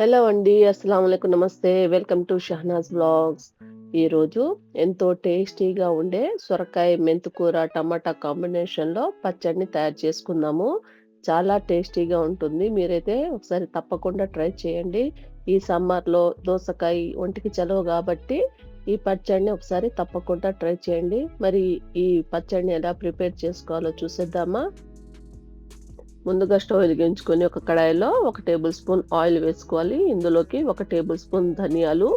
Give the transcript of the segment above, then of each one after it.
Hello అండి. అస్సలాముఅలైకుం. నమస్తే. Welcome to Shahnaz vlogs. ఈరోజు ఎంతో టేస్టీగా ఉండే సొరకాయ మెంతికూర, టమాటా కాంబినేషన్‌లో పచ్చడిని తయారు చేసుకుందాము. చాలా టేస్టీగా ఉంటుంది. మీరైతే ఒకసారి తప్పకుండా ట్రై చేయండి. ఈ సమ్మర్‌లో దోసకాయ ఒంటికి చలువ గాబట్టి, ఈ పచ్చడిని ఒకసారి తప్పకుండా ట్రై చేయండి. మరి ఈ పచ్చడిని ఎలా ప్రిపేర్ చేసుకోవాలో చూసేద్దామా? ముందుగా స్టవ్ వెలిగించుకొని ఒక కడాయిలో 1 టేబుల్ స్పూన్ ఆయిల్ వేసుకోవాలి. ఇందులోకి 1 టేబుల్ స్పూన్ ధనియాలు,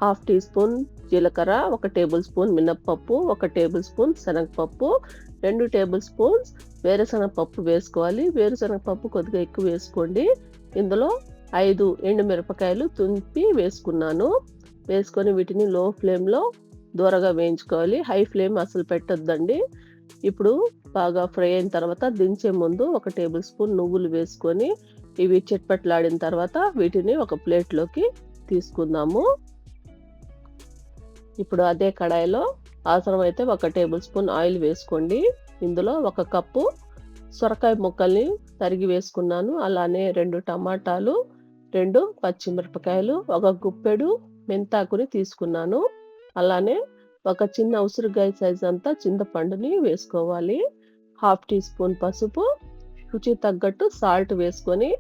హాఫ్ టీ స్పూన్ జీలకర్ర, 1 టేబుల్ స్పూన్ మినప్పప్పు, 1 టేబుల్ స్పూన్ శనగపప్పు, 2 టేబుల్ స్పూన్స్ వేరుశనగపప్పు వేసుకోవాలి. వేరుశనగపప్పు కొద్దిగా ఎక్కువ వేసుకోండి. ఇందులో 5 ఎండుమిరపకాయలు తుంపి వేసుకున్నాను. వేసుకొని వీటిని లో ఫ్లేమ్‌లో దోరగా వేయించుకోవాలి. హై ఫ్లేమ్ అసలు పెట్టొద్దండి. ఇప్పుడు బాగా ఫ్రై అయిన తర్వాత దించే ముందు 1 టేబుల్ స్పూన్ నువ్వులు వేసుకొని, ఇవి చిట్పట్లాడిన తర్వాత వీటిని ఒక ప్లేట్‌లోకి తీసుకుందాము. ఇప్పుడు అదే కడాయిలో అవసరమైతే 1 టేబుల్ స్పూన్ ఆయిల్ వేసుకోండి. ఇందులో 1 కప్పు సొరకాయ ముక్కల్ని తరిగి వేసుకున్నాను. అలానే 2 టమాటాలు, 2 పచ్చిమిరపకాయలు, 1 గుప్పెడు మెంతాకుని తీసుకున్నాను. అలానే ఒక చిన్న ఉసిరికాయ సైజ్ అంతా చింతపండుని వేసుకోవాలి. హాఫ్ టీ స్పూన్ పసుపు, రుచికి తగ్గట్టు సాల్ట్ వేసుకొని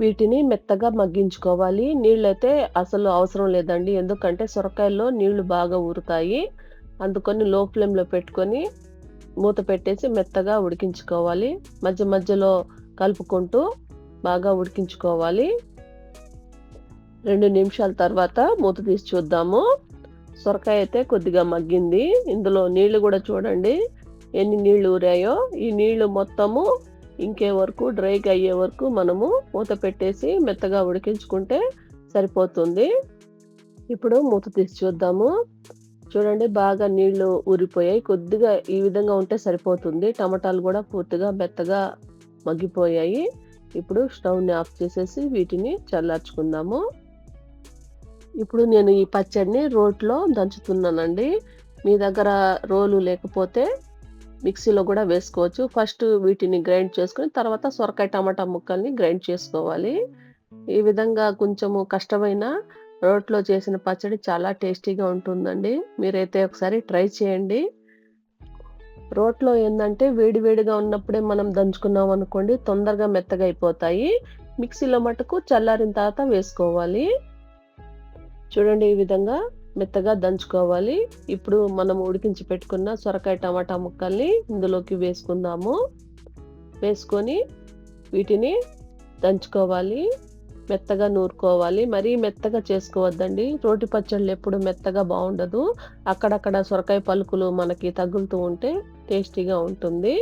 వీటిని మెత్తగా మగ్గించుకోవాలి. నీళ్ళైతే అసలు అవసరం లేదండి. ఎందుకంటే సొరకాయల్లో నీళ్లు బాగా ఊరుతాయి. అందుకని లో ఫ్లేమ్‌లో పెట్టుకొని మూత పెట్టేసి మెత్తగా ఉడికించుకోవాలి. మధ్య మధ్యలో కలుపుకుంటూ బాగా ఉడికించుకోవాలి. 2 నిమిషాల తర్వాత మూత తీసి చూద్దాము. సొరకాయ అయితే కొద్దిగా మగ్గింది. ఇందులో నీళ్లు గూడా చూడండి ఎన్ని నీళ్లు ఊరాయో. ఈ నీళ్లు మొత్తము ఇంకే వరకు డ్రైగా అయ్యే వరకు మనము మూత పెట్టేసి మెత్తగా ఉడికించుకుంటే సరిపోతుంది. ఇప్పుడు మూత తీసి చూద్దాము. చూడండి బాగా నీళ్లు ఊరిపోయాయి. కొద్దిగా ఈ విధంగా ఉంటే సరిపోతుంది. టమాటాలు గూడా పూర్తిగా మెత్తగా మగ్గిపోయాయి. ఇప్పుడు స్టవ్‌ని ఆఫ్ చేసేసి వీటిని చల్లార్చుకుందాము. ఇప్పుడు నేను ఈ పచ్చడిని రోట్లో దంచుతున్నానండి. మీ దగ్గర రోలు లేకపోతే మిక్సీలో గూడా వేసుకోవచ్చు. ఫస్ట్ వీటిని గ్రైండ్ చేసుకొని తర్వాత సొరకాయ, టమాటా ముక్కల్ని గ్రైండ్ చేసుకోవాలి. ఈ విధంగా కొంచెము కష్టమైన రోట్లో చేసిన పచ్చడి చాలా టేస్టీగా ఉంటుందండి. మీరైతే ఒకసారి ట్రై చేయండి. రోట్లో ఏందంటే వేడి వేడిగా ఉన్నప్పుడే మనం దంచుకున్నాం అనుకోండి తొందరగా మెత్తగా అయిపోతాయి. మిక్సీలో మటుకు చల్లారిన తర్వాత వేసుకోవాలి. చూడండి ఈ విధంగా మెత్తగా దంచుకోవాలి. ఇప్పుడు మనం ఉడికించి పెట్టుకున్న సొరకాయ, టమాటా ముక్కల్ని ఇందులోకి వేసుకుందాము. వేసుకొని వీటిని దంచుకోవాలి. మెత్తగా నూరుకోవాలి. మరీ మెత్తగా చేసుకోవద్దండి. రోటి పచ్చళ్ళు ఎప్పుడు మెత్తగా బావుండదు. అక్కడక్కడ సొరకాయ పలుకులు మనకి తగులుతూ ఉంటే టేస్టీగా ఉంటుంది.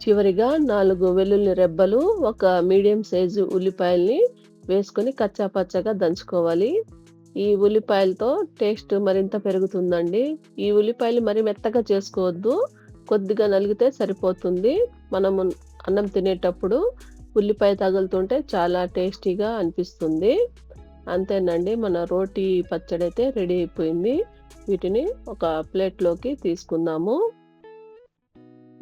చివరిగా 4 వెల్లుల్లి రెబ్బలు, ఒక మీడియం సైజు ఉల్లిపాయల్ని వేసుకొని కచ్చా పచ్చాగా దంచుకోవాలి. ఈ ఉల్లిపాయలతో టేస్ట్ మరింత పెరుగుతుందండి. ఈ ఉల్లిపాయలు మరి మెత్తగా చేసుకోవద్దు. కొద్దిగా నలిగితే సరిపోతుంది. మనము అన్నం తినేటప్పుడు ఉల్లిపాయ తగులుతుంటే చాలా టేస్టీగా అనిపిస్తుంది. అంతేనండి. మన రోటి పచ్చడైతే రెడీ అయిపోయింది. వీటిని ఒక ప్లేట్‌లోకి తీసుకుందాము.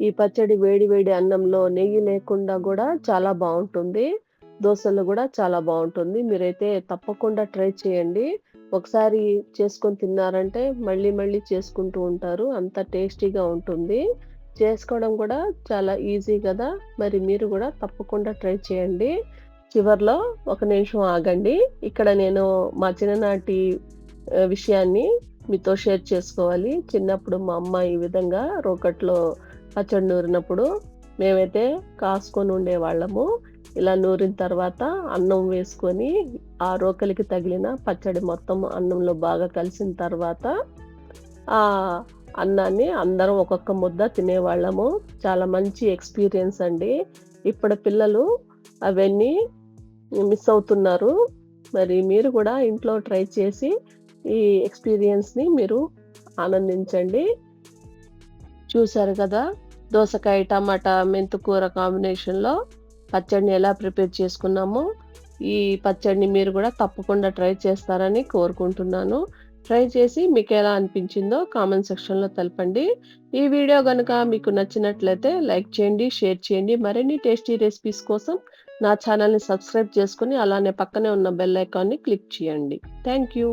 ఈ పచ్చడి వేడి వేడి అన్నంలో నెయ్యి లేకుండా గూడా చాలా బావుంటుంది. దోసల్లో గూడా చాలా బావుంటుంది. మీరైతే తప్పకుండా ట్రై చేయండి. ఒకసారి చేసుకొని తిన్నారంటే మళ్ళీ మళ్ళీ చేసుకుంటూ ఉంటారు. అంత టేస్టీగా ఉంటుంది. చేసుకోవడం గూడా చాలా ఈజీ గదా! మరి మీరు గూడా తప్పకుండా ట్రై చేయండి. చివర్లో ఒక నిమిషం ఆగండి. ఇక్కడ నేను మా చిన్ననాటి విషయాన్ని మీతో షేర్ చేసుకోవాలి. చిన్నప్పుడు మా అమ్మ ఈ విధంగా రోకట్లో పచ్చడి నూరినప్పుడు మేమైతే కాసుకొని ఉండేవాళ్ళము. ఇలా నూరిన తర్వాత అన్నం వేసుకొని, ఆ రోకలికి తగిలిన పచ్చడి మొత్తం అన్నంలో బాగా కలిసిన తర్వాత, ఆ అన్నాన్ని అందరం ఒక్కొక్క ముద్ద తినేవాళ్ళము. చాలా మంచి ఎక్స్‌పీరియన్స్ అండి. ఇప్పటి పిల్లలు అవన్నీ మిస్ అవుతున్నారు. మరి మీరు గూడా ఇంట్లో ట్రై చేసి ఈ ఎక్స్‌పీరియన్స్‌ని మీరు ఆనందించండి. చూసారు కదా! దోసకాయ, టమాటా, మెంతికూర కాంబినేషన్‌లో పచ్చడిని ఎలా ప్రిపేర్ చేసుకున్నామో, ఈ పచ్చడిని మీరు గూడా తప్పకుండా ట్రై చేస్తారని కోరుకుంటున్నాను. ట్రై చేసి మీకెలా అనిపించిందో కామెంట్ సెక్షన్‌లో తెలపండి. ఈ వీడియో గనుక మీకు నచ్చినట్లయితే లైక్ చేయండి, షేర్ చేయండి. మరిన్ని టేస్టీ రెసిపీస్ కోసం నా ఛానెల్‌ని సబ్స్క్రైబ్ చేసుకొని, అలానే పక్కనే ఉన్న బెల్ ఐకాన్‌ని క్లిక్ చేయండి. Thank you.